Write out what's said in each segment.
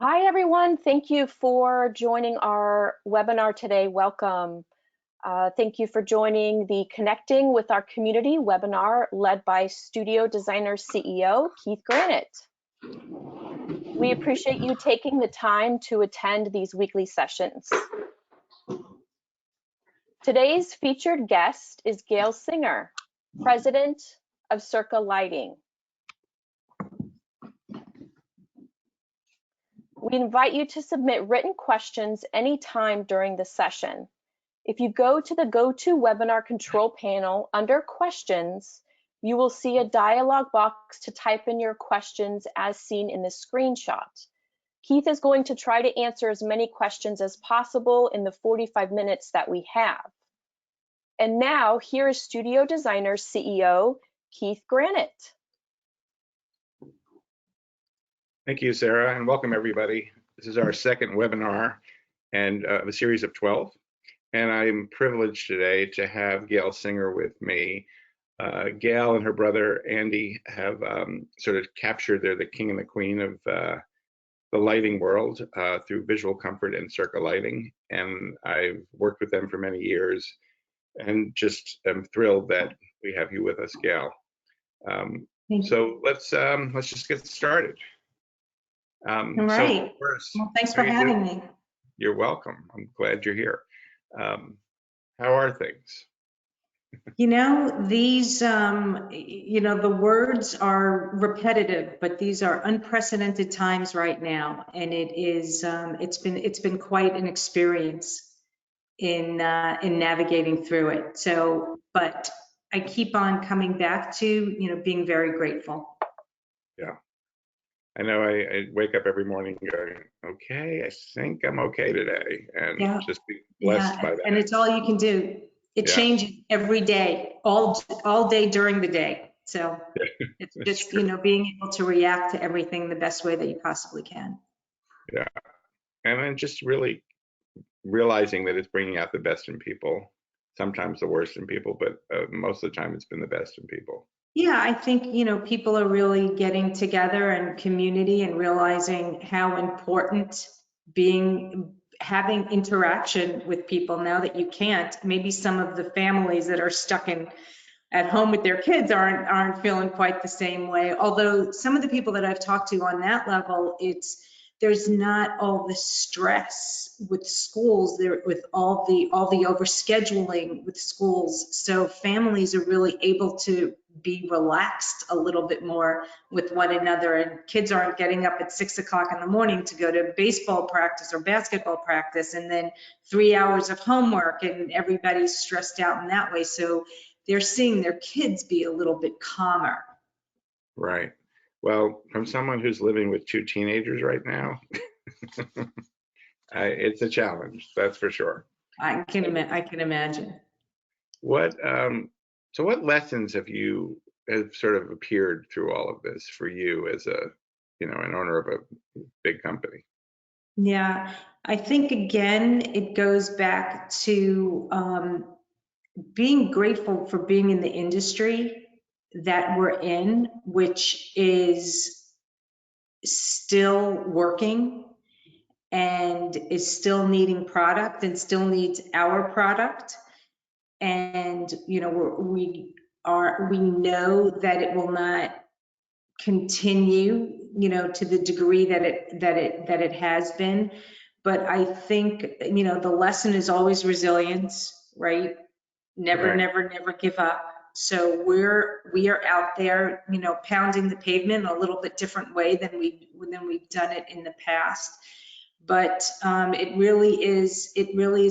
Hi, everyone. Thank you for joining our webinar today. Welcome. Thank you for joining the Connecting with Our Community webinar led by Studio Designer CEO Keith Granet. We appreciate you taking the time to attend these weekly sessions. Today's featured guest is Gale Singer, President of Circa Lighting. We invite you to submit written questions anytime during the session. If you go to the GoToWebinar control panel under questions, you will see a dialog box to type in your questions as seen in the screenshot. Keith is going to try to answer as many questions as possible in the 45 minutes that we have. And now here is Studio Designer CEO Keith Granet. Thank you, Sarah, and welcome everybody. This is our second webinar and a series of 12. And I'm privileged today to have Gale Singer with me. Gale and her brother Andy have sort of captured, they're the king and the queen of the lighting world through Visual Comfort and Circa Lighting. And I've worked with them for many years and just am thrilled that we have you with us, Gale. So let's just get started. All right. So first, well, thanks for having me. You're welcome. I'm glad you're here. How are things? You know, these, the words are repetitive, but these are unprecedented times right now, and it is, it's been quite an experience in navigating through it. So, but I keep on coming back to, being very grateful. Yeah. I know I wake up every morning going, okay, I think I'm okay today, and just be blessed by that. And it's all you can do. It changes every day, all day during the day. So it's just, being able to react to everything the best way that you possibly can. Yeah. And then just really realizing that it's bringing out the best in people, sometimes the worst in people, but most of the time it's been the best in people. Yeah, I think, people are really getting together and community and realizing how important having interaction with people now that you can't. Maybe some of the families that are stuck at home with their kids aren't feeling quite the same way. Although some of the people that I've talked to on that level, there's not all the stress with schools there, with all the overscheduling with schools. So families are really able to be relaxed a little bit more with one another, and kids aren't getting up at 6 o'clock in the morning to go to baseball practice or basketball practice, and then 3 hours of homework, and everybody's stressed out in that way. So they're seeing their kids be a little bit calmer. Right. Well, from someone who's living with 2 teenagers right now, it's a challenge, that's for sure. I can imagine. So what lessons have sort of appeared through all of this for you as an owner of a big company? Yeah, I think again, it goes back to being grateful for being in the industry that we're in, which is still working and is still needing product and still needs our product. And, we know that it will not continue, to the degree that it has been. But I think, the lesson is always resilience, right? Never give up. So we are out there, pounding the pavement a little bit different way than we've done it in the past. But it really is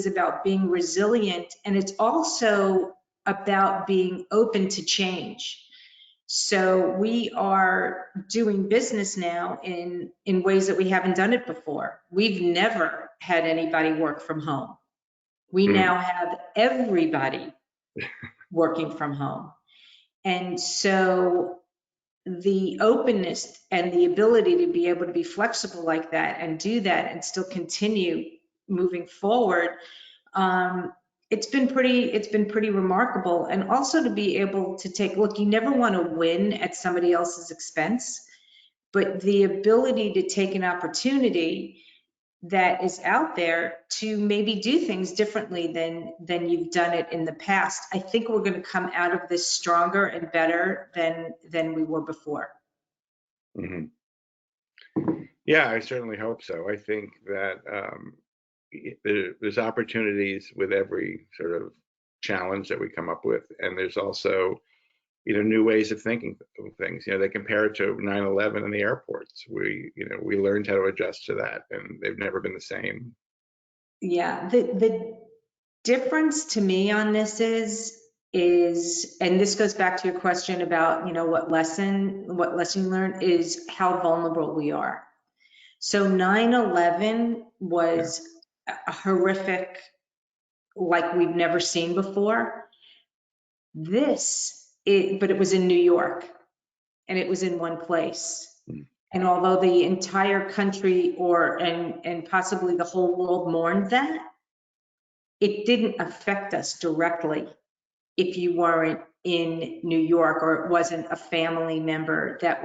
about being resilient, and it's also about being open to change. So we are doing business now in ways that we haven't done it before. We've never had anybody work from home. We now have everybody working from home. And so the openness and the ability to be able to be flexible like that and do that and still continue moving forward, it's been pretty remarkable. And also to be able to look, you never want to win at somebody else's expense, but the ability to take an opportunity that is out there to maybe do things differently than you've done it in the past. I think we're going to come out of this stronger and better than we were before. Mm-hmm. Yeah, I certainly hope so. I think that there's opportunities with every sort of challenge that we come up with, and there's also, new ways of thinking of things. They compare it to 9/11 in the airports. We learned how to adjust to that, and they've never been the same. Yeah, the difference to me on this is, and this goes back to your question about, what lesson you learned, is how vulnerable we are. So 9/11 was a horrific, like we've never seen before. But it was in New York, and it was in one place. And although the entire country and possibly the whole world mourned that, it didn't affect us directly if you weren't in New York, or it wasn't a family member that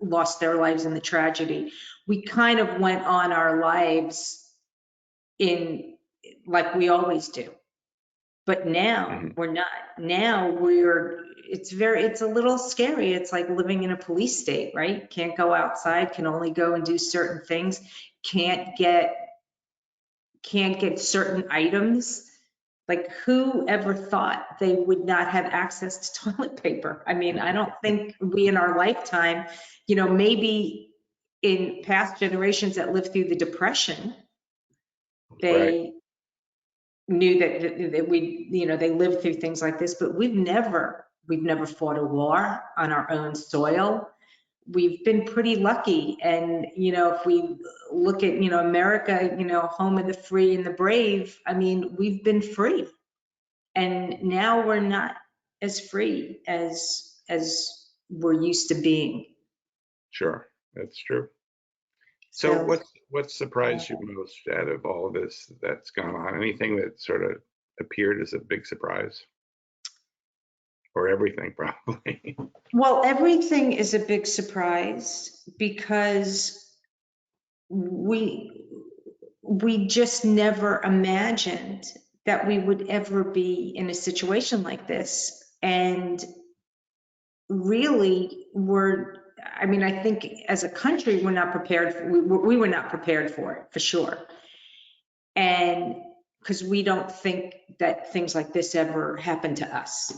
lost their lives in the tragedy. We kind of went on our lives in like we always do. But now we're not. Now it's a little scary. It's like living in a police state, right? Can't go outside, can only go and do certain things, can't get certain items. Like, who ever thought they would not have access to toilet paper? I mean, I don't think we in our lifetime, maybe in past generations that lived through the Depression, they knew that they lived through things like this, but we've never fought a war on our own soil. We've been pretty lucky. And, if we look at, America, home of the free and the brave, I mean, we've been free. And now we're not as free as we're used to being. Sure, that's true. So what surprised you most out of all of this that's gone on? Anything that sort of appeared as a big surprise? Or everything, probably. Well, everything is a big surprise because we just never imagined that we would ever be in a situation like this. And really, I think as a country, we're not prepared. We were not prepared for it, for sure. And because we don't think that things like this ever happen to us.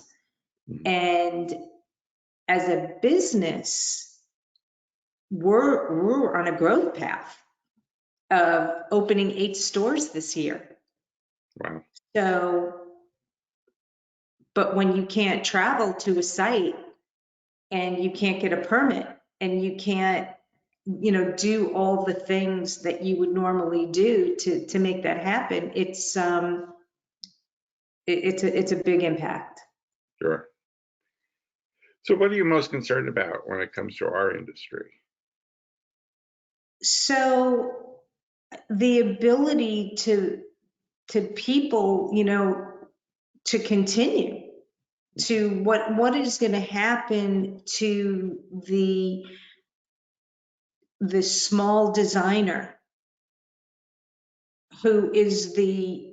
And as a business, we're on a growth path of opening 8 stores this year. Wow. So, but when you can't travel to a site and you can't get a permit and you can't, do all the things that you would normally do to make that happen, it's a big impact. Sure. So what are you most concerned about when it comes to our industry? So the ability to people, to continue to what is going to happen to the small designer who is really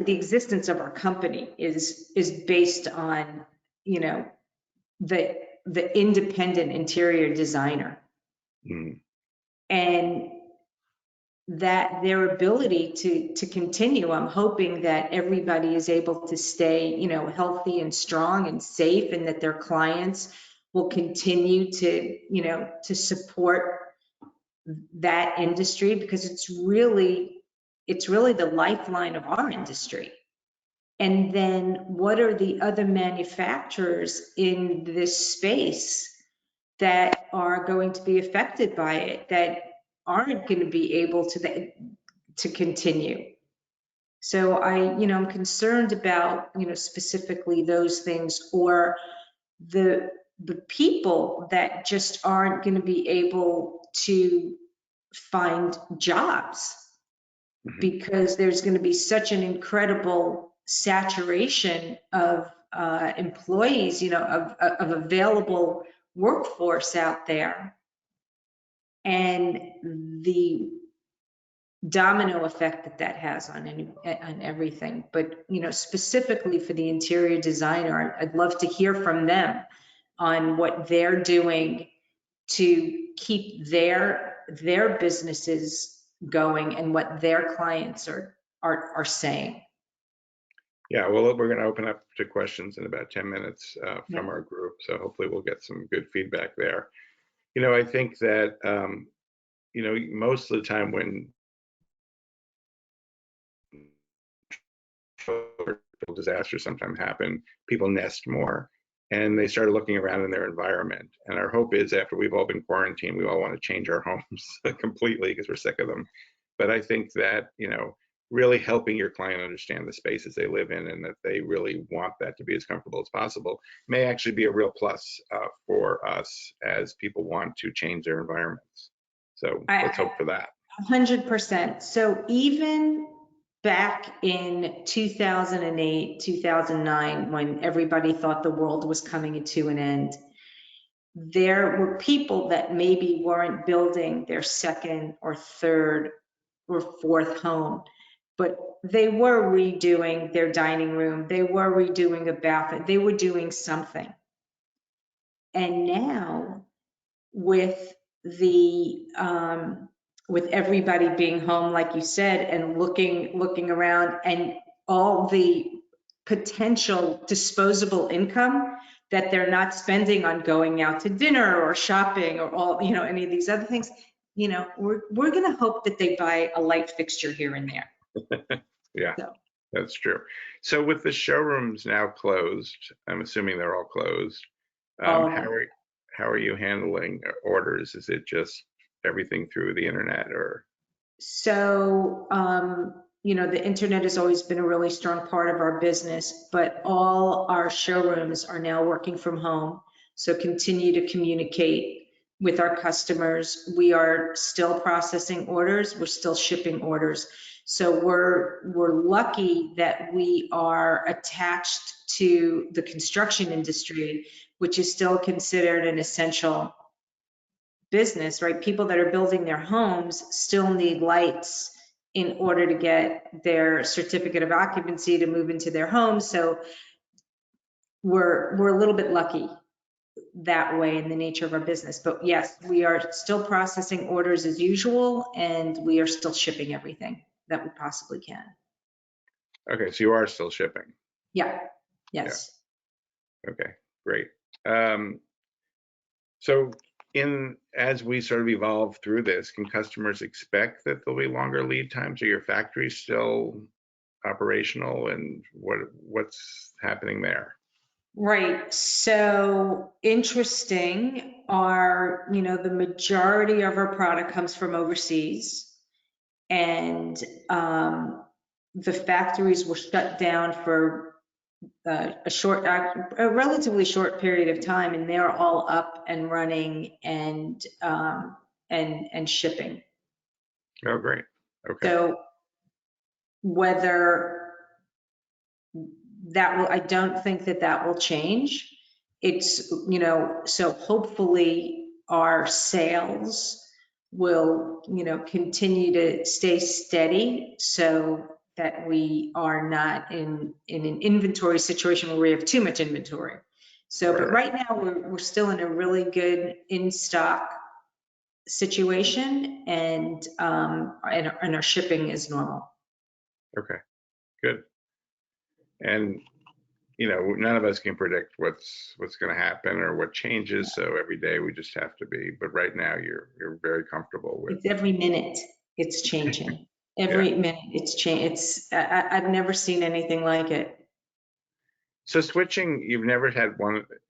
the existence of our company is based on, the independent interior designer. And that their ability to continue. I'm hoping that everybody is able to stay, healthy and strong and safe, and that their clients will continue to support that industry, because it's really the lifeline of our industry. And then what are the other manufacturers in this space that are going to be affected by it, that aren't going to be able to continue? So I'm concerned about, specifically those things, or the people that just aren't going to be able to find jobs, because there's going to be such an incredible saturation of employees, of available workforce out there, and the domino effect that has on everything. But specifically for the interior designer, I'd love to hear from them on what they're doing to keep their businesses going and what their clients are saying. Yeah, well, we're going to open up to questions in about 10 minutes from Yeah. our group, so hopefully we'll get some good feedback there. I think that most of the time when disasters sometimes happen, people nest more and they started looking around in their environment. And our hope is after we've all been quarantined, we all want to change our homes completely because we're sick of them. But I think that, really helping your client understand the spaces they live in and that they really want that to be as comfortable as possible may actually be a real plus for us as people want to change their environments. So let's hope for that. 100%. So even back in 2008, 2009, when everybody thought the world was coming to an end, there were people that maybe weren't building their second or third or fourth home, but they were redoing their dining room, they were redoing a bathroom, they were doing something. And now with with everybody being home, like you said, and looking around, and all the potential disposable income that they're not spending on going out to dinner or shopping or all, any of these other things, we're going to hope that they buy a light fixture here and there. Yeah, So. That's true. So with the showrooms now closed, I'm assuming they're all closed. How are you handling orders? Is it just everything through the internet or? So, the internet has always been a really strong part of our business, but all our showrooms are now working from home. So continue to communicate with our customers. We are still processing orders. We're still shipping orders. So we're lucky that we are attached to the construction industry, which is still considered an essential business, right? People that are building their homes still need lights in order to get their certificate of occupancy to move into their homes. So we're a little bit lucky that way in the nature of our business. But yes, we are still processing orders as usual, and we are still shipping everything that we possibly can. Okay, so you are still shipping? Yeah, yes. Yeah. Okay, great. So as we sort of evolve through this, can customers expect that there'll be longer lead times? Are your factories still operational, and what's happening there? Right. So interesting are, the majority of our product comes from overseas, and the factories were shut down for a relatively short period of time, and they're all up and running and shipping. Oh, great. Okay. So whether I don't think that will change. It's, so hopefully our sales will, continue to stay steady so that we are not in an inventory situation where we have too much inventory. So, but right now we're still in a really good in-stock situation, and our shipping is normal. Okay, good. And none of us can predict what's going to happen or what changes. So every day we just have to be. But right now you're very comfortable with. It's every minute it's changing. Every minute it's changing. I've never seen anything like it. So switching, you've never had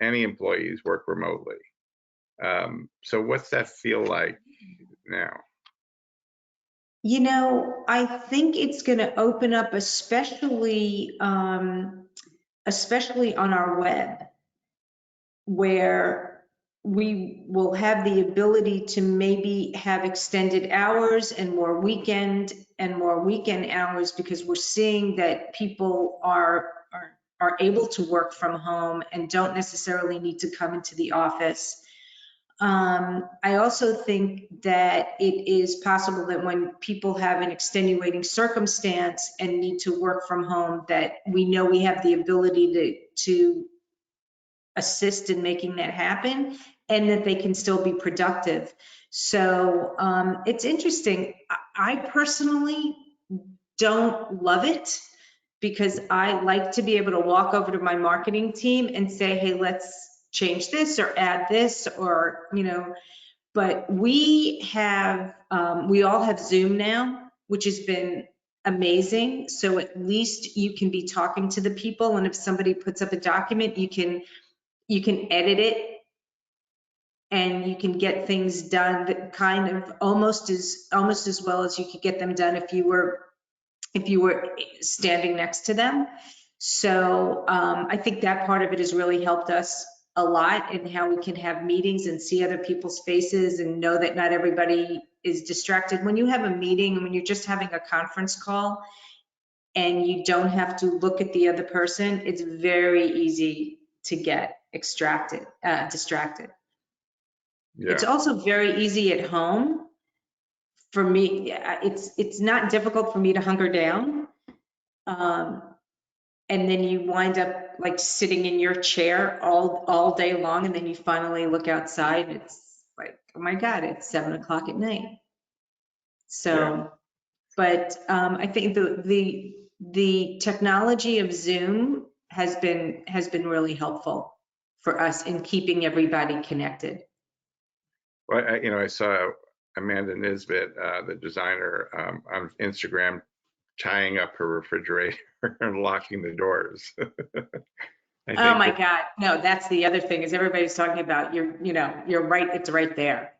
any employees work remotely. So what's that feel like now? I think it's going to open up, especially on our web, where we will have the ability to maybe have extended hours and more weekend hours, because we're seeing that people are are able to work from home and don't necessarily need to come into the office. I also think that it is possible that when people have an extenuating circumstance and need to work from home, that we know we have the ability to assist in making that happen, and that they can still be productive. So it's interesting. I personally don't love it, because I like to be able to walk over to my marketing team and say, hey, let's change this or add this, or, you know, but we all have Zoom now, which has been amazing. So at least you can be talking to the people, and if somebody puts up a document, you can edit it, and you can get things done that kind of almost as well as you could get them done if you were standing next to them. So I think that part of it has really helped us a lot in how we can have meetings and see other people's faces and know that not everybody is distracted. When you have a meeting and when you're just having a conference call and you don't have to look at the other person, it's very easy to get distracted. Yeah. It's also very easy at home. For me, it's not difficult for me to hunker down. And then you wind up like sitting in your chair all day long, and then you finally look outside and it's like, oh my God, it's 7 o'clock at night. So, Yeah. but I think the technology of Zoom has been really helpful for us in keeping everybody connected. Well, I saw Amanda Nisbet, the designer, on Instagram, tying up her refrigerator and locking the doors. Oh my God. No, that's the other thing, is everybody's talking about you're right. It's right there.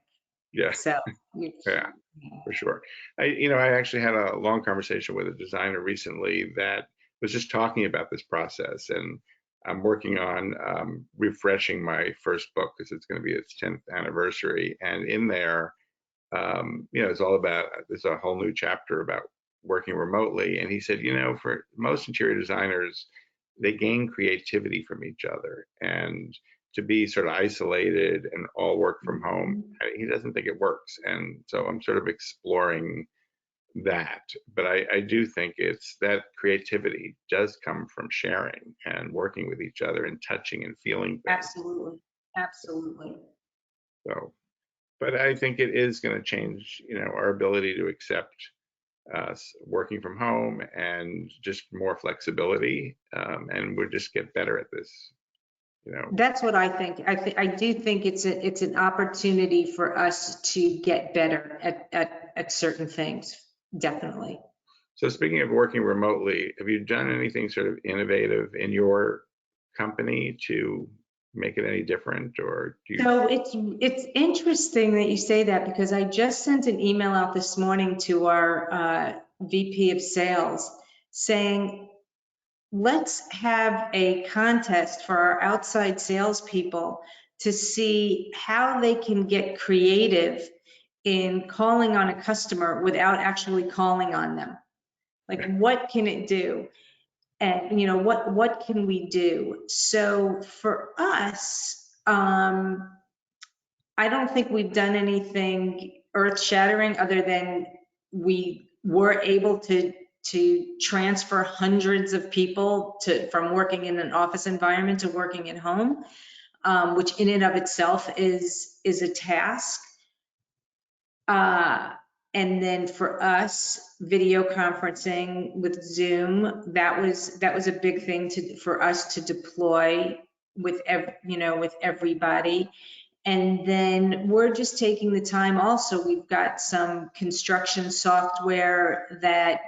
Yeah. So Yeah, for sure. I actually had a long conversation with a designer recently that was just talking about this process, and I'm working on refreshing my first book because it's going to be its 10th anniversary. And in there, it's all about, there's a whole new chapter about working remotely. And he said, for most interior designers, they gain creativity from each other, and to be sort of isolated and all work from home, he doesn't think it works. And so I'm sort of exploring that. But I do think it's that creativity does come from sharing and working with each other and touching and feeling things. Absolutely. So, but I think it is going to change, our ability to accept working from home and just more flexibility, and we'll just get better at this. That's what I think. I do think it's an opportunity for us to get better at certain things, definitely. So speaking of working remotely, have you done anything sort of innovative in your company to make it any different, or do you? So it's interesting that you say that, because I just sent an email out this morning to our VP of sales saying, let's have a contest for our outside salespeople to see how they can get creative in calling on a customer without actually calling on them. Like, what can it do? And what can we do? So for us, I don't think we've done anything earth-shattering other than we were able to transfer hundreds of people from working in an office environment to working at home, which in and of itself is a task. And then for us, video conferencing with Zoom, that was a big thing for us to deploy with everybody. And then we're just taking the time also. We've got some construction software that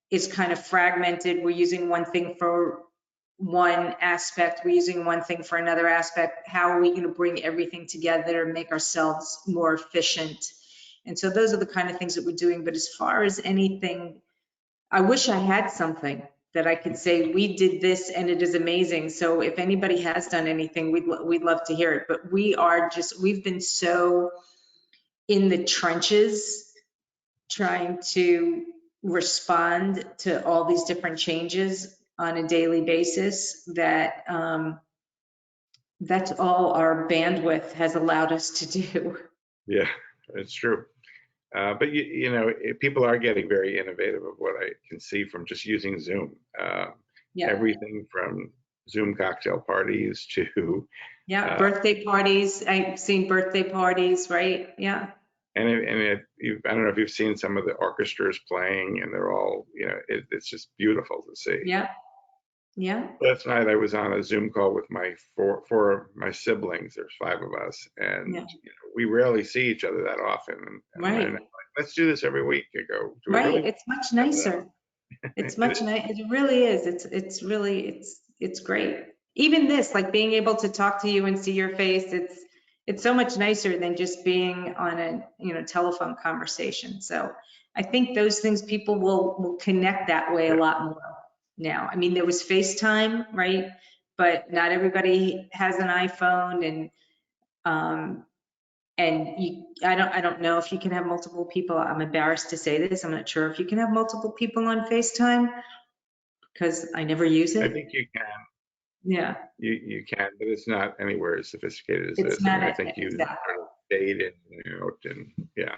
is kind of fragmented. We're using one thing for one aspect, we're using one thing for another aspect. How are we going to bring everything together and make ourselves more efficient? And so those are the kind of things that we're doing. But as far as anything, I wish I had something that I could say, we did this and it is amazing. So if anybody has done anything, we'd love to hear it. But we've been so in the trenches trying to respond to all these different changes on a daily basis, that that's all our bandwidth has allowed us to do. Yeah, it's true. But you know, people are getting very innovative of what I can see from just using Zoom. Yeah. Everything from Zoom cocktail parties to Yeah, birthday parties. I've seen birthday parties, right? Yeah. I don't know if you've seen some of the orchestras playing, and they're all, you know, it's just beautiful to see. Yeah. Yeah. Last night I was on a Zoom call with my four of my siblings. There's 5 of us, and Yeah. you know, we rarely see each other that often. And Right. I'm like, let's do this every week. I go, do we Right. really? It's much nicer. It's much nice. It really is. It's really, it's great. Even this, like being able to talk to you and see your face, it's so much nicer than just being on a, you know, telephone conversation. So I think those things people will connect that way a lot more now. I mean, there was FaceTime, right? But not everybody has an iPhone, and I don't know if you can have multiple people. I'm embarrassed to say this. I'm not sure if you can have multiple people on FaceTime because I never use I it. think you can. Yeah, You can, but it's not anywhere as sophisticated as it's this. I not mean, I think you exactly. sort of fade in and out, and yeah,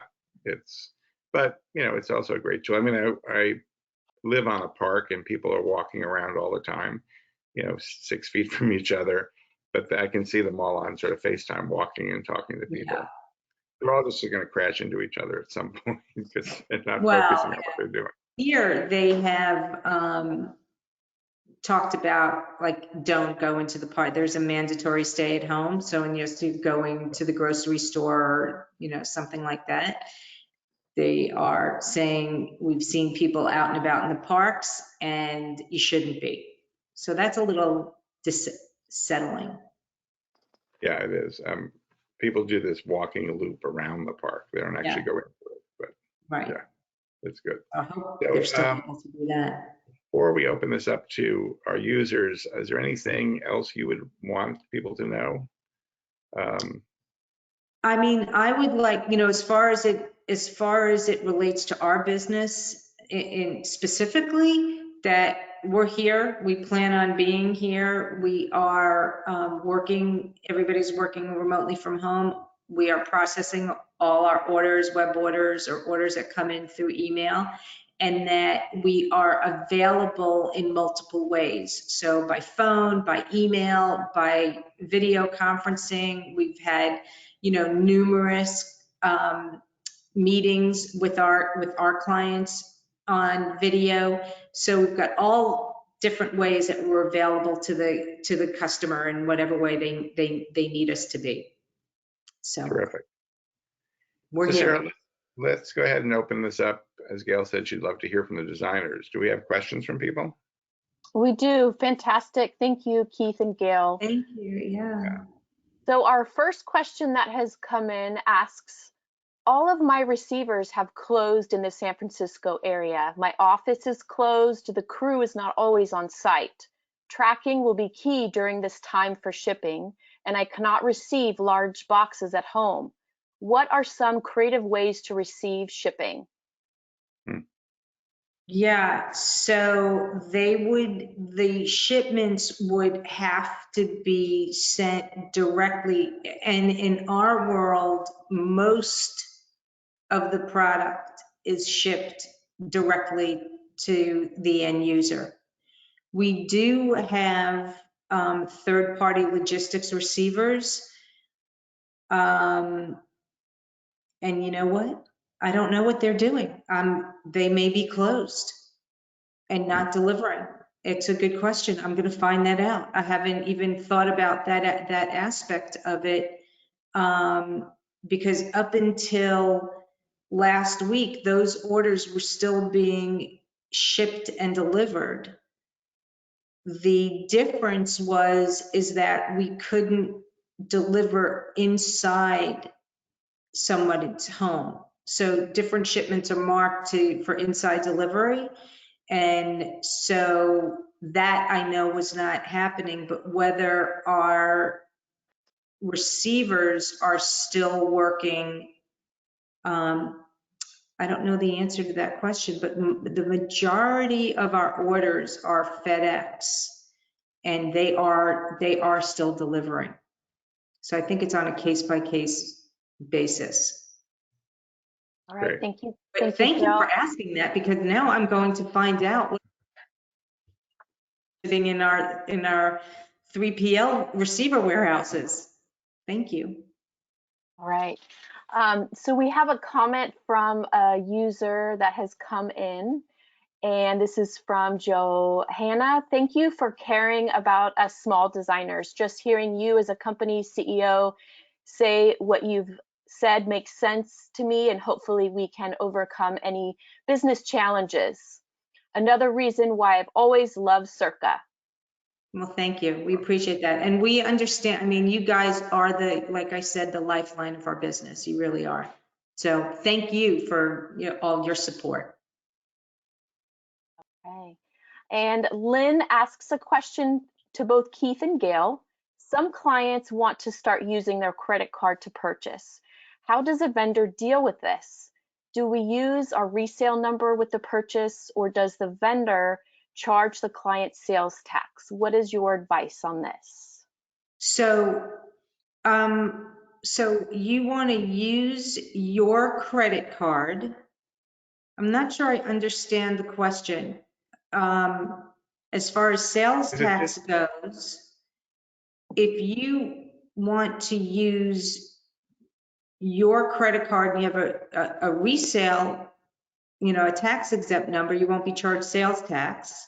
but you know, it's also a great tool. I mean, I live on a park, and people are walking around all the time, you know, 6 feet from each other, but I can see them all on sort of FaceTime walking and talking to Yeah. people. They're all just going to crash into each other at some point because they're not Well, focusing on what they're doing. here they have talked about like don't go into the park. There's a mandatory stay at home. So when you're going to the grocery store or, you know, something like that, they are saying we've seen people out and about in the parks and you shouldn't be. So that's a little settling. Yeah, it is. People do this walking loop around the park. They don't actually Yeah. go into it, but Right. yeah, it's good. I hope So, they're still able to do that. before we open this up to our users, is there anything else you would want people to know? I mean, I would like, you know, as far as it relates to our business in specifically, that we're here, we plan on being here, we are working, everybody's working remotely from home. We are processing all our orders, web orders, or orders that come in through email, and that we are available in multiple ways. So by phone, by email, by video conferencing. We've had, you know, numerous meetings with our clients on video. So we've got all different ways that we're available to the customer in whatever way they need us to be. So Terrific. we're So here. Sarah, let's go ahead and open this up. As Gail said, she'd love to hear from the designers. Do we have questions from people? We do. Fantastic. Thank you, Keith and Gail. Thank you. Yeah. So our first question that has come in asks, all of my receivers have closed in the San Francisco area. My office is closed. The crew is not always on site. Tracking will be key during this time for shipping, and I cannot receive large boxes at home. What are some creative ways to receive shipping? Yeah, so the shipments would have to be sent directly. And in our world, most of the product is shipped directly to the end user. We do have third-party logistics receivers. And you know what? I don't know what they're doing. They may be closed and not delivering. It's a good question. I'm going to find that out. I haven't even thought about that aspect of it, because up until last week, those orders were still being shipped and delivered. The difference is that we couldn't deliver inside somebody's home. So different shipments are marked for inside delivery. And so that I know was not happening, but whether our receivers are still working I don't know the answer to that question, but the majority of our orders are FedEx, and they are still delivering. So I think it's on a case-by-case basis. All right, Great. thank you. But Thank you, thank you Gail. for asking that, because now I'm going to find out what's sitting in our 3PL receiver warehouses. Thank you. All right. So we have a comment from a user that has come in, and this is from Johanna. Thank you for caring about us small designers. Just hearing you as a company CEO say what you've said makes sense to me, and hopefully we can overcome any business challenges. Another reason why I've always loved Circa. Well, thank you. We appreciate that. And we understand, I mean, you guys are like I said, the lifeline of our business. You really are. So thank you for all your support. Okay. And Lynn asks a question to both Keith and Gail. Some clients want to start using their credit card to purchase. How does a vendor deal with this? Do we use our resale number with the purchase, or does the vendor charge the client sales tax? What is your advice on this? So, so you want to use your credit card. I'm not sure I understand the question. As far as sales tax goes, if you want to use your credit card and you have a resale, a tax exempt number, you won't be charged sales tax.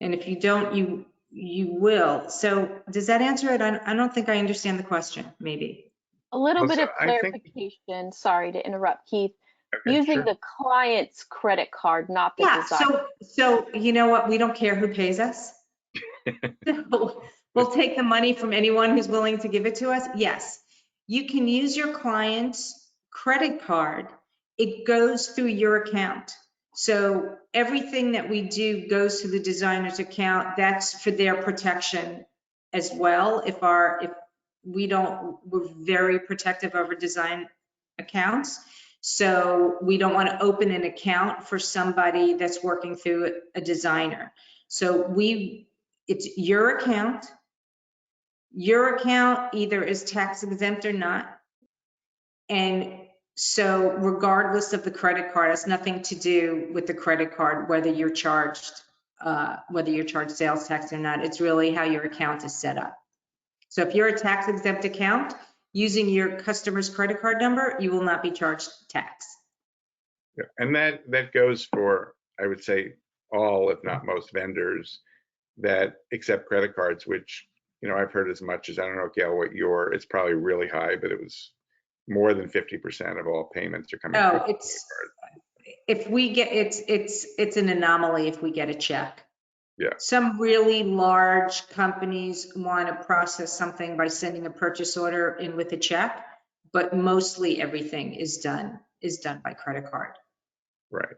And if you don't, you will. So does that answer it? I don't think I understand the question, maybe. A little bit Also, of clarification. Sorry to interrupt, Keith. Okay, Using sure. the client's credit card, not the Yeah, designer. so you know what? We don't care who pays us. We'll take the money from anyone who's willing to give it to us. Yes, you can use your client's credit card. It goes through your account. So everything that we do goes to the designer's account. That's for their protection as well. If we're very protective of our design accounts. So we don't want to open an account for somebody that's working through a designer. So it's your account. Your account either is tax exempt or not. And so regardless of the credit card, it's nothing to do with the credit card, whether you're charged sales tax or not. It's really how your account is set up. So if you're a tax exempt account using your customer's credit card number, you will not be charged tax. Yeah. And that goes for, I would say, all, if not most vendors that accept credit cards, which, I've heard as much as, I don't know, Gail, it's probably really high, but it was more than 50% of all payments are coming from credit cards. If we get, it's an anomaly if we get a check. Yeah. Some really large companies want to process something by sending a purchase order in with a check, but mostly everything is done by credit card. Right.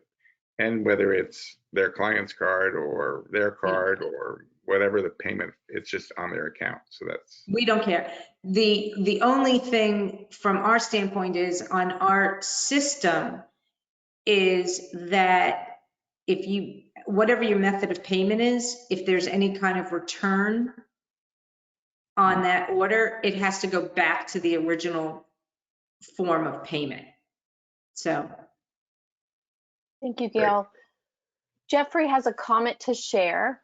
And whether it's their client's card or their card or whatever the payment, it's just on their account. So we don't care. The only thing from our standpoint is on our system is that whatever your method of payment is, if there's any kind of return on that order, it has to go back to the original form of payment. So. Thank you, Gail. Great. Jeffrey has a comment to share.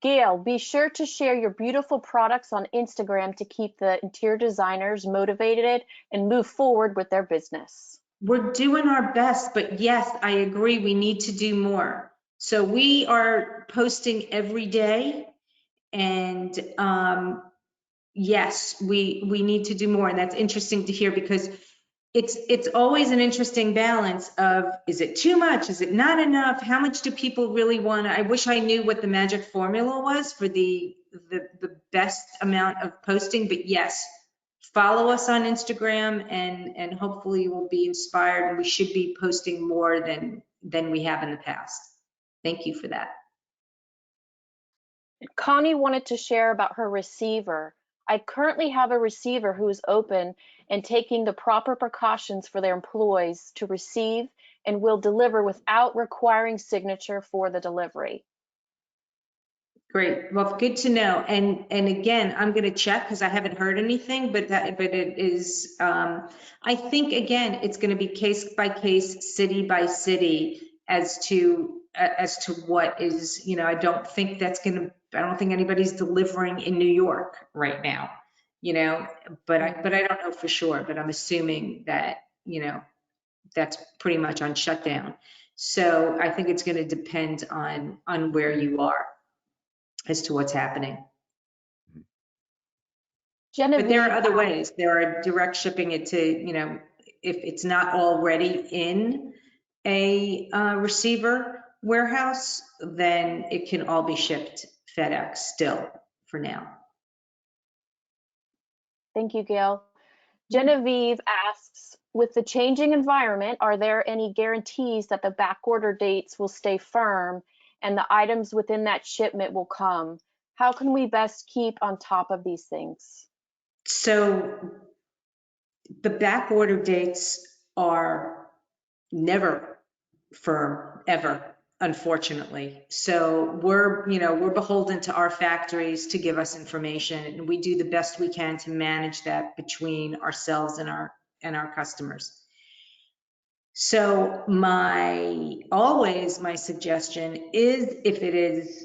Gail, be sure to share your beautiful products on Instagram to keep the interior designers motivated and move forward with their business. We're doing our best, but yes, I agree, we need to do more. So we are posting every day, and yes, we need to do more, and that's interesting to hear because it's always an interesting balance of, is it too much? Is it not enough? How much do people really want to? I wish I knew what the magic formula was for the best amount of posting, but yes, follow us on Instagram and hopefully we'll be inspired, and we should be posting more than we have in the past. Thank you for that. Connie wanted to share about her receiver. I currently have a receiver who is open and taking the proper precautions for their employees to receive and will deliver without requiring signature for the delivery. Great. Well, good to know. And again, I'm going to check because I haven't heard anything, but it is, I think again, it's going to be case by case, city by city as to what is, you know, I don't think anybody's delivering in New York right now, you know, but I don't know for sure, but I'm assuming that, you know, that's pretty much on shutdown. So I think it's going to depend on where you are as to what's happening. Genevieve, But there are other ways. There are direct shipping it to, you know, if it's not already in a receiver warehouse, then it can all be shipped FedEx still for now. thank you, Gail. Genevieve asks, with the changing environment, are there any guarantees that the back order dates will stay firm and the items within that shipment will come? How can we best keep on top of these things? So the back order dates are never firm, ever, unfortunately. So we're beholden to our factories to give us information, and we do the best we can to manage that between ourselves and our customers. So my suggestion is, if it is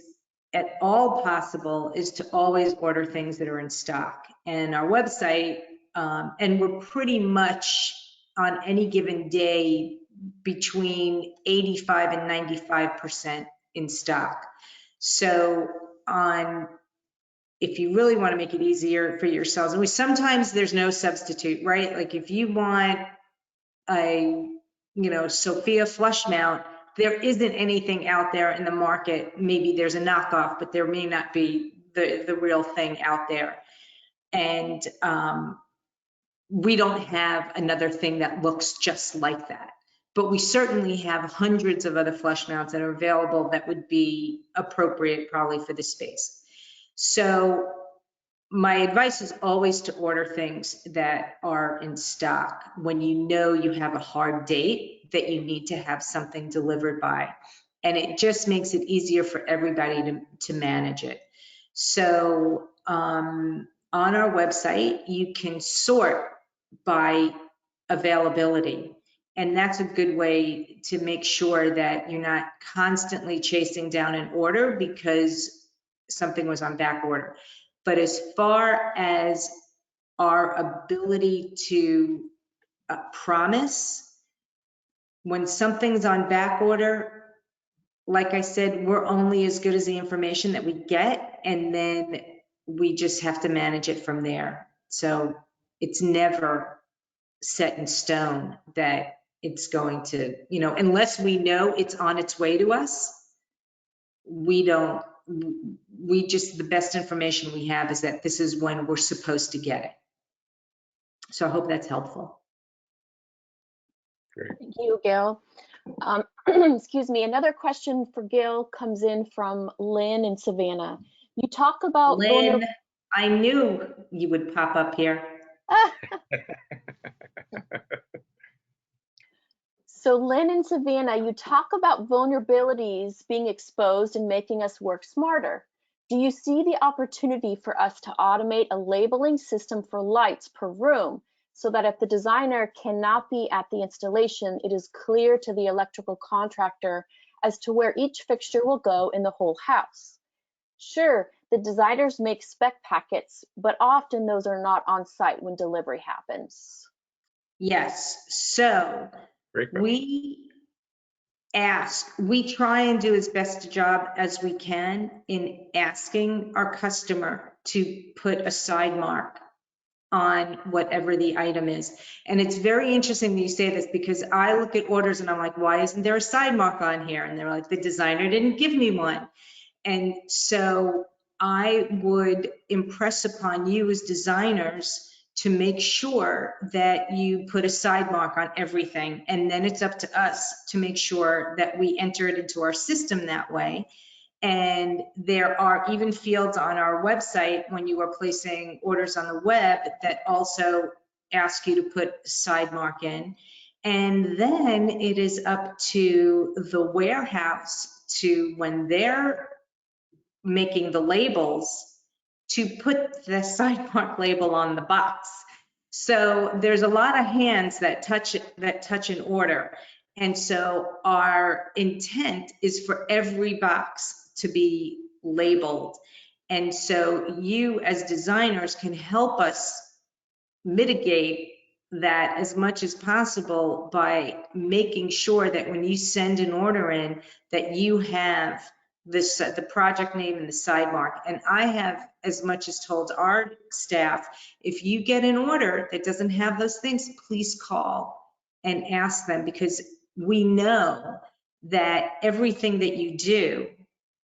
at all possible, is to always order things that are in stock. And our website, and we're pretty much on any given day between 85 and 95% in stock. So if you really want to make it easier for yourselves, and sometimes there's no substitute, right? Like if you want a, you know, Sophia flush mount, there isn't anything out there in the market. Maybe there's a knockoff, but there may not be the real thing out there. And we don't have another thing that looks just like that. But we certainly have hundreds of other flush mounts that are available that would be appropriate probably for the space. So my advice is always to order things that are in stock when you know you have a hard date that you need to have something delivered by. And it just makes it easier for everybody to manage it. So on our website, you can sort by availability. And that's a good way to make sure that you're not constantly chasing down an order because something was on back order. But as far as our ability to promise, when something's on back order, like I said, we're only as good as the information that we get, and then we just have to manage it from there. So it's never set in stone that it's going to, you know, unless we know it's on its way to us, the best information we have is that this is when we're supposed to get it. So I hope that's helpful. Great. Thank you, Gail. Excuse me, another question for Gail comes in from Lynn in Savannah. You talk about Lynn, I knew you would pop up here. So Lynn in Savannah, you talk about vulnerabilities being exposed and making us work smarter. Do you see the opportunity for us to automate a labeling system for lights per room so that if the designer cannot be at the installation, it is clear to the electrical contractor as to where each fixture will go in the whole house? Sure, the designers make spec packets, but often those are not on site when delivery happens. Yes, so we try and do as best a job as we can in asking our customer to put a side mark on whatever the item is. And it's very interesting that you say this because I look at orders and I'm like, why isn't there a side mark on here? And they're like, the designer didn't give me one. And so I would impress upon you as designers to make sure that you put a side mark on everything. And then it's up to us to make sure that we enter it into our system that way. And there are even fields on our website when you are placing orders on the web that also ask you to put a side mark in. And then it is up to the warehouse to, when they're making the labels, to put the sidewalk label on the box. So there's a lot of hands that touch an order. And so our intent is for every box to be labeled. And so you as designers can help us mitigate that as much as possible by making sure that when you send an order in, that you have this, the project name and the side mark. And I have as much as told our staff, if you get an order that doesn't have those things, please call and ask them, because we know that everything that you do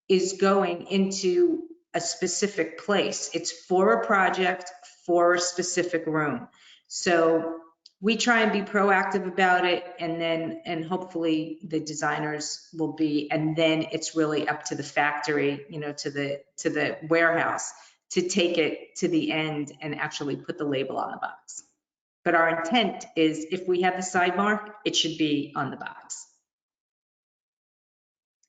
is going into a specific place. It's for a project, for a specific room. So we try and be proactive about it, and hopefully the designers will be, and then it's really up to the factory, you know, to the warehouse to take it to the end and actually put the label on the box. But our intent is, if we have the side mark, it should be on the box.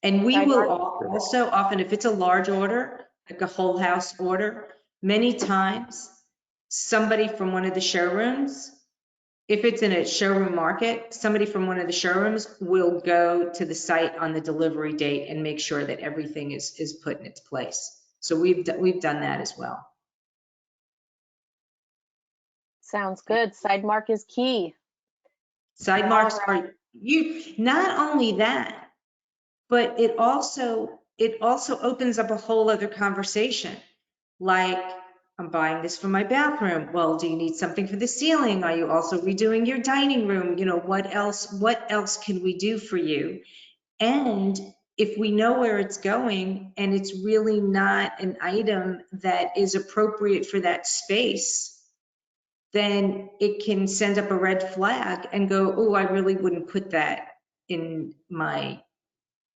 And we will also often, if it's a large order, like a whole house order, many times somebody from one of the showrooms, if it's in a showroom market, somebody from one of the showrooms will go to the site on the delivery date and make sure that everything is put in its place. So we've done that as well. Sounds good. Side mark is key. Side marks are, not only that, but it also opens up a whole other conversation. Like, I'm buying this for my bathroom. Well, do you need something for the ceiling? Are you also redoing your dining room? You know, what else can we do for you? And if we know where it's going and it's really not an item that is appropriate for that space, then it can send up a red flag and go, oh, I really wouldn't put that in my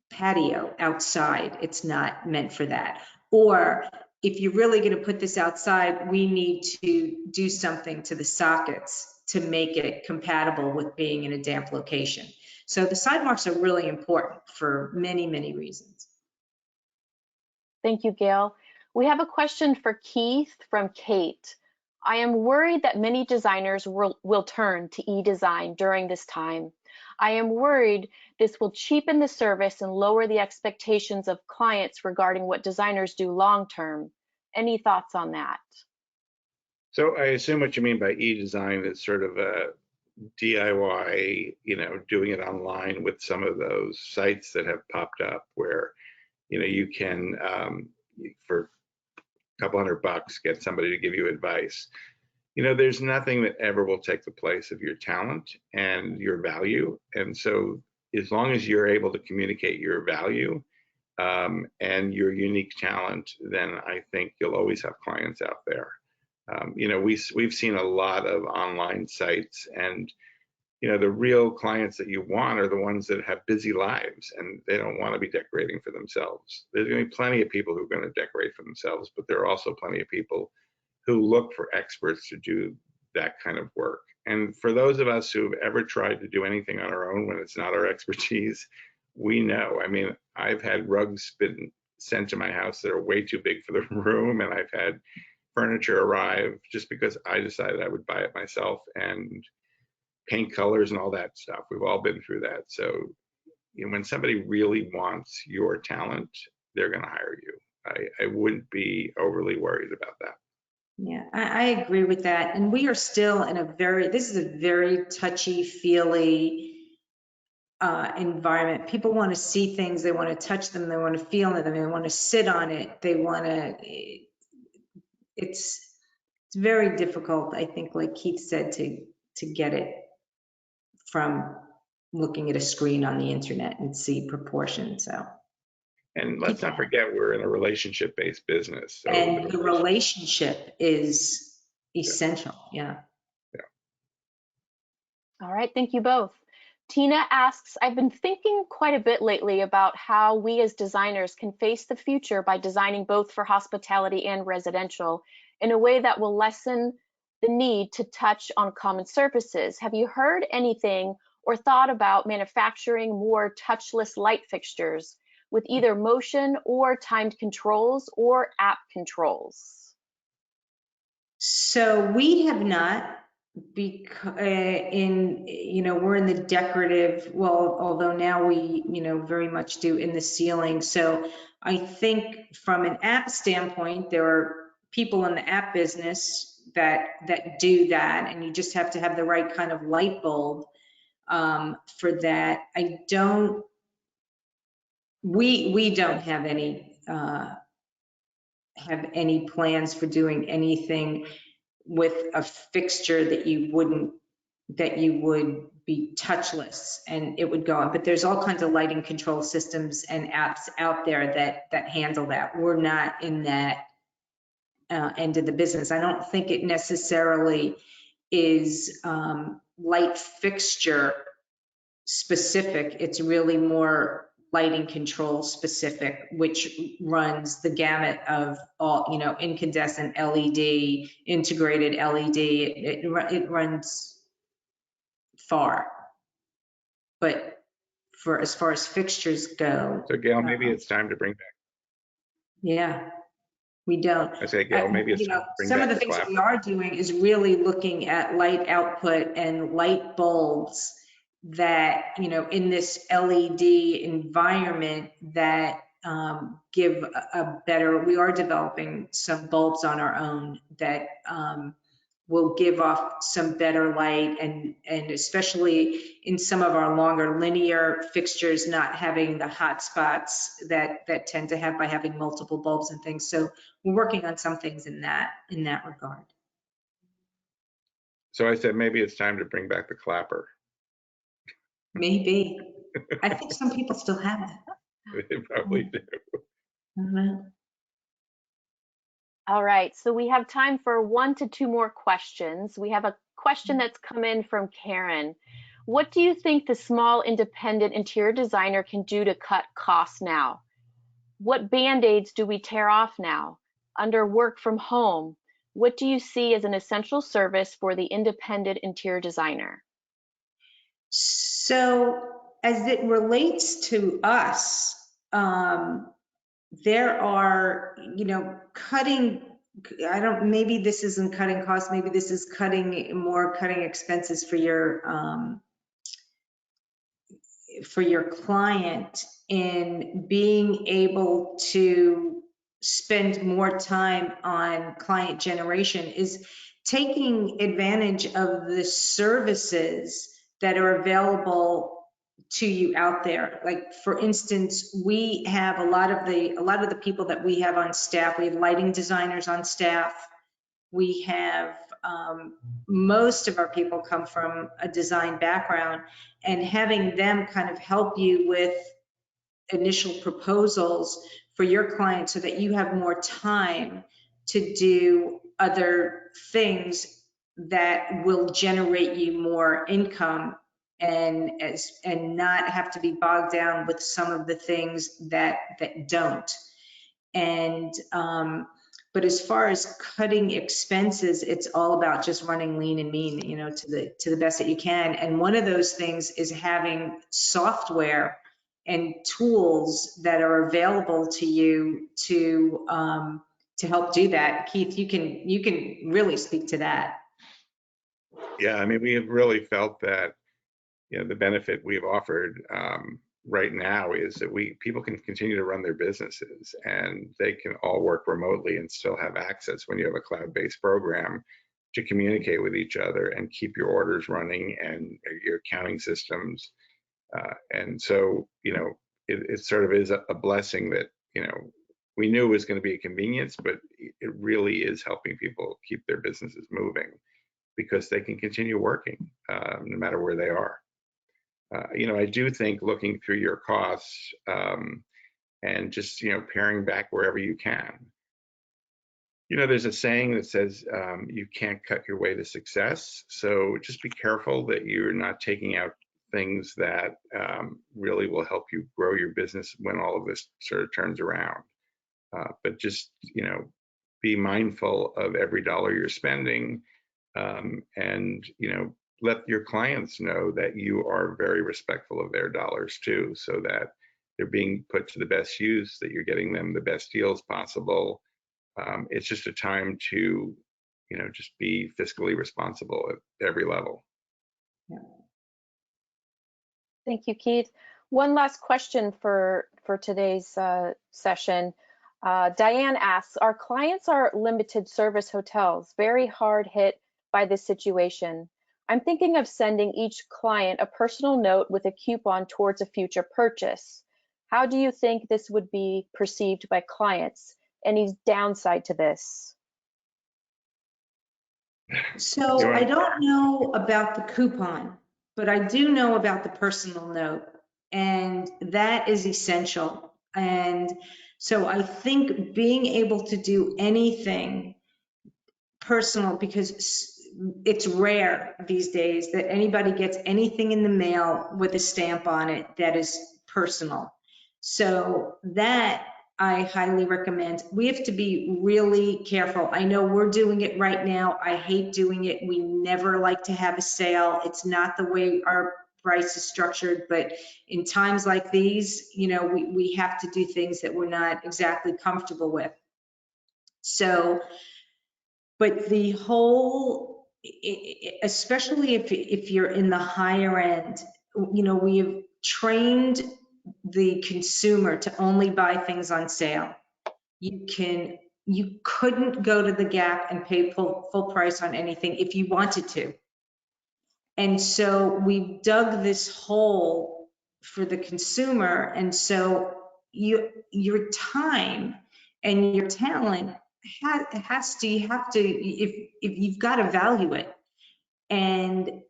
patio outside. It's not meant for that. Or if you're really going to put this outside, we need to do something to the sockets to make it compatible with being in a damp location. So the side marks are really important for many, many reasons. Thank you, Gail. We have a question for Keith from Kate. I am worried that many designers will turn to e-design during this time. I am worried this will cheapen the service and lower the expectations of clients regarding what designers do long-term. Any thoughts on that? So I assume what you mean by e-design is sort of a DIY, you know, doing it online with some of those sites that have popped up where, you know, you can, for a couple $100 get somebody to give you advice. You know, there's nothing that ever will take the place of your talent and your value. And so as long as you're able to communicate your value and your unique talent, then I think you'll always have clients out there. You know, we've seen a lot of online sites, and, you know, the real clients that you want are the ones that have busy lives and they don't want to be decorating for themselves. There's going to be plenty of people who are going to decorate for themselves, but there are also plenty of people who look for experts to do that kind of work. And for those of us who've ever tried to do anything on our own when it's not our expertise, we know. I mean, I've had rugs been sent to my house that are way too big for the room, and I've had furniture arrive just because I decided I would buy it myself, and paint colors and all that stuff. We've all been through that. So, you know, when somebody really wants your talent, they're going to hire you. I wouldn't be overly worried about that. Yeah, I agree with that. And we are still in this is a very touchy-feely environment. People want to see things, they want to touch them, they want to feel them, they want to sit on it, they want to, it's very difficult, I think, like Keith said, to get it from looking at a screen on the internet and see proportions. So. And let's not forget, we're in a relationship-based business. So and the relationship is essential. Yeah. All right, thank you both. Tina asks, I've been thinking quite a bit lately about how we as designers can face the future by designing both for hospitality and residential in a way that will lessen the need to touch on common surfaces. Have you heard anything or thought about manufacturing more touchless light fixtures with either motion or timed controls or app controls? So we have not, because we're in the decorative, well, although now we, very much do in the ceiling. So I think from an app standpoint, there are people in the app business that do that, and you just have to have the right kind of light bulb for that. We don't have any plans for doing anything with a fixture that you would be touchless and it would go on. But there's all kinds of lighting control systems and apps out there that handle that. We're not in that end of the business. I don't think it necessarily is light fixture specific. It's really more lighting control specific, which runs the gamut of all, incandescent LED, integrated LED. It runs far. But as far as fixtures go. So Gale, maybe it's time to bring back. Yeah, we don't. I say, Gale, maybe it's time to bring some back of the things clap. that we are doing is really looking at light output and light bulbs that, in this LED environment that give a better, we are developing some bulbs on our own that will give off some better light, and especially in some of our longer linear fixtures, not having the hot spots that tend to have by having multiple bulbs and things. So we're working on some things in that regard. So I said, maybe it's time to bring back the clapper. Maybe. I think some people still have it. They probably do. I don't know. All right, so we have time for 1 to 2 more questions. We have a question that's come in from Karen. What do you think the small independent interior designer can do to cut costs now? What band-aids do we tear off now? Under work from home, what do you see as an essential service for the independent interior designer? So as it relates to us, there are, cutting, maybe this isn't cutting costs, maybe this is cutting expenses for your client in being able to spend more time on client generation, is taking advantage of the services that are available to you out there. Like, for instance, we have a lot of the people that we have on staff. We have lighting designers on staff. We have most of our people come from a design background, and having them kind of help you with initial proposals for your client so that you have more time to do other things that will generate you more income, and not have to be bogged down with some of the things that don't. And but as far as cutting expenses, it's all about just running lean and mean, to the best that you can. And one of those things is having software and tools that are available to you to help do that. Keith, you can really speak to that. Yeah, I mean, we have really felt that, the benefit we've offered right now is that people can continue to run their businesses, and they can all work remotely and still have access, when you have a cloud-based program, to communicate with each other and keep your orders running and your accounting systems. And so, it sort of is a blessing that, we knew it was going to be a convenience, but it really is helping people keep their businesses moving, because they can continue working no matter where they are. I do think looking through your costs and just, paring back wherever you can. There's a saying that says you can't cut your way to success. So just be careful that you're not taking out things that really will help you grow your business when all of this sort of turns around. But just, be mindful of every dollar you're spending, and, let your clients know that you are very respectful of their dollars too, so that they're being put to the best use, that you're getting them the best deals possible. It's just a time to, just be fiscally responsible at every level. Yeah. Thank you, Keith. One last question for today's session. Diane asks, our clients are limited service hotels, very hard hit by this situation. I'm thinking of sending each client a personal note with a coupon towards a future purchase. How do you think this would be perceived by clients? Any downside to this? So I don't know about the coupon, but I do know about the personal note, and that is essential. And so I think being able to do anything personal, because it's rare these days that anybody gets anything in the mail with a stamp on it that is personal. So that I highly recommend. We have to be really careful. I know we're doing it right now. I hate doing it. We never like to have a sale. It's not the way our price is structured, but in times like these, we have to do things that we're not exactly comfortable with. So, but the whole, especially if you're in the higher end, we have trained the consumer to only buy things on sale. You couldn't go to the Gap and pay full price on anything if you wanted to. And so we've dug this hole for the consumer. And so your time and your talent you have to, if you've got to value it. And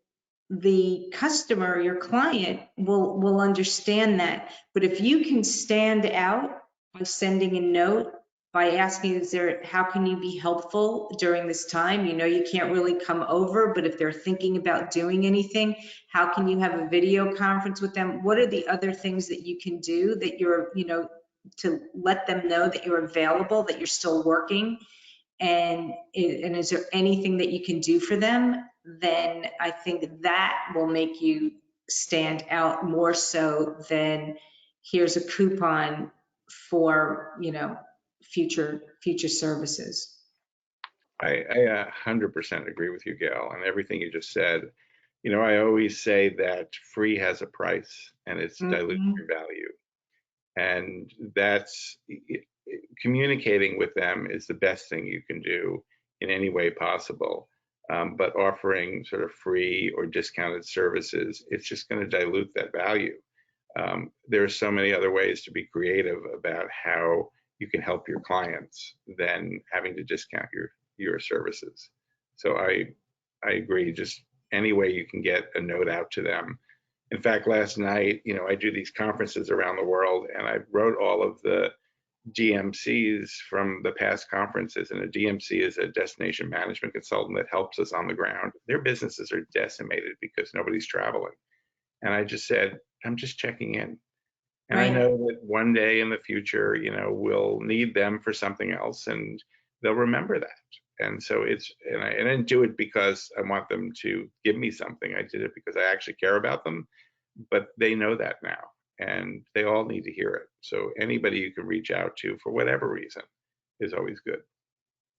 the customer, your client, will understand that. But if you can stand out by sending a note, by asking, how can you be helpful during this time? You can't really come over, but if they're thinking about doing anything, how can you have a video conference with them? What are the other things that you can do that you're, to let them know that you're available, that you're still working? And is there anything that you can do for them? Then I think that will make you stand out more so than here's a coupon for, future services. I 100% agree with you, Gail, and everything you just said. I always say that free has a price, and it's diluting your value. And that's communicating with them is the best thing you can do in any way possible. But offering sort of free or discounted services, it's just going to dilute that value. There are so many other ways to be creative about how you can help your clients than having to discount your services. So I agree, just any way you can get a note out to them. In fact, last night, I do these conferences around the world, and I wrote all of the DMCs from the past conferences, and a DMC is a destination management consultant that helps us on the ground. Their businesses are decimated because nobody's traveling. And I just said, I'm just checking in. And right. I know that one day in the future, we'll need them for something else, and they'll remember that. And so I didn't do it because I want them to give me something. I did it because I actually care about them, but they know that now, and they all need to hear it. So anybody you can reach out to for whatever reason is always good.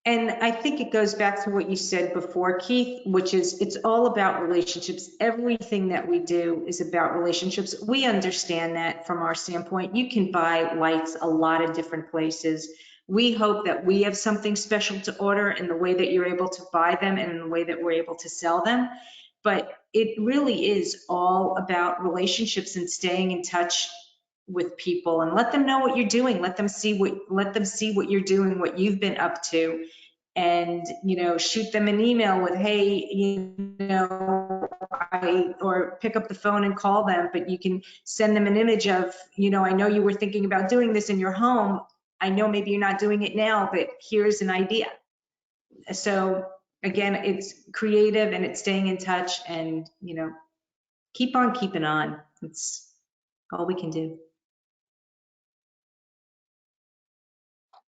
And I think it goes back to what you said before, Keith, which is it's all about relationships. Everything that we do is about relationships. We understand that from our standpoint. You can buy lights a lot of different places. We hope that we have something special to order in the way that you're able to buy them and in the way that we're able to sell them. But it really is all about relationships and staying in touch with people, and let them know what you're doing. Let them see what you're doing, what you've been up to, and shoot them an email with, hey, or pick up the phone and call them. But you can send them an image of, I know you were thinking about doing this in your home. I know maybe you're not doing it now, but here's an idea. So again, it's creative and it's staying in touch, and keep on keeping on. It's all we can do.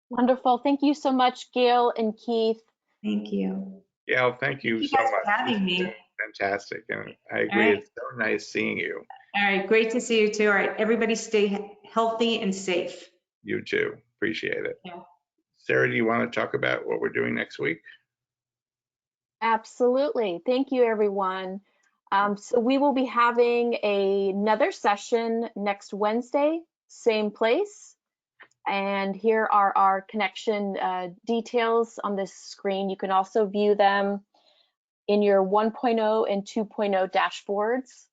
Wonderful. Thank you so much, Gail and Keith. Thank you. Gail, thank you so much for having me. fantastic. And I All agree, right. it's so nice seeing you. All right, great to see you too. All right, everybody stay healthy and safe. You too. Appreciate it. Yeah. Sarah, do you want to talk about what we're doing next week? Absolutely. Thank you, everyone. So we will be having another session next Wednesday, same place. And here are our connection details on this screen. You can also view them in your 1.0 and 2.0 dashboards.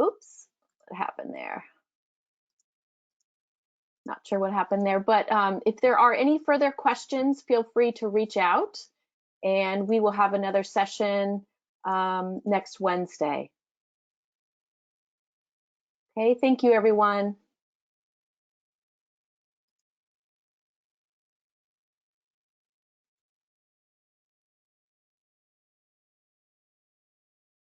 Oops, what happened there? Not sure what happened there, but if there are any further questions, feel free to reach out, and we will have another session next Wednesday. Okay, thank you, everyone.